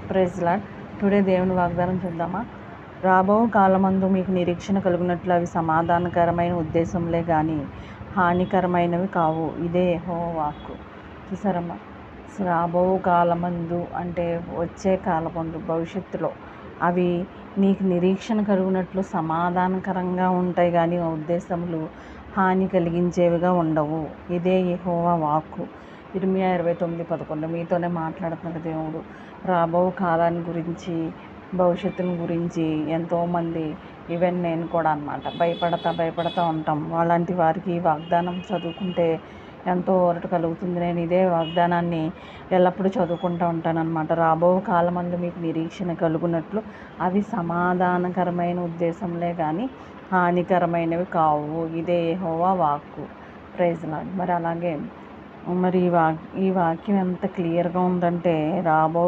Praise lord. Today దేవుని వాగ్దానం చూద్దామా. రాబో కాలమందు మీకు నిరీక్షణ కలుగునట్లు అవి సమాధానకరమైన ఉద్దేశంలే కానీ హానికరమైనవి కావు. ఇదే యెహోవా వాక్కు. చూసారమ్మా, రాబో కాలమందు అంటే వచ్చే కాలమందు, భవిష్యత్తులో అవి నీకు నిరీక్షణ కలుగునట్లు సమాధానకరంగా ఉంటాయి కానీ ఆ ఉద్దేశములు హాని కలిగించేవిగా ఉండవు. ఇదే యెహోవా వాక్కు. ఇర్మియా 29:11 మీతోనే మాట్లాడుతున్న దేవుడు. రాబో కాలాన్ని గురించి, భవిష్యత్తుని గురించి ఎంతోమంది, ఈవెన్ నేను కూడా అన్నమాట, భయపడతా ఉంటాం. అలాంటి వారికి ఈ వాగ్దానం చదువుకుంటే ఎంతో ఊరట కలుగుతుంది. నేను ఇదే వాగ్దానాన్ని ఎల్లప్పుడూ చదువుకుంటూ ఉంటానన్నమాట. రాబో కాలమందు మీకు నిరీక్షణ కలుగునట్లు అవి సమాధానకరమైన ఉద్దేశంలే కానీ హానికరమైనవి కావు. ఇదే యెహోవా వాక్కు. Praise Lord. మరి అలాగే ఈ వాక్యం ఎంత క్లియర్గా ఉందంటే, రాబో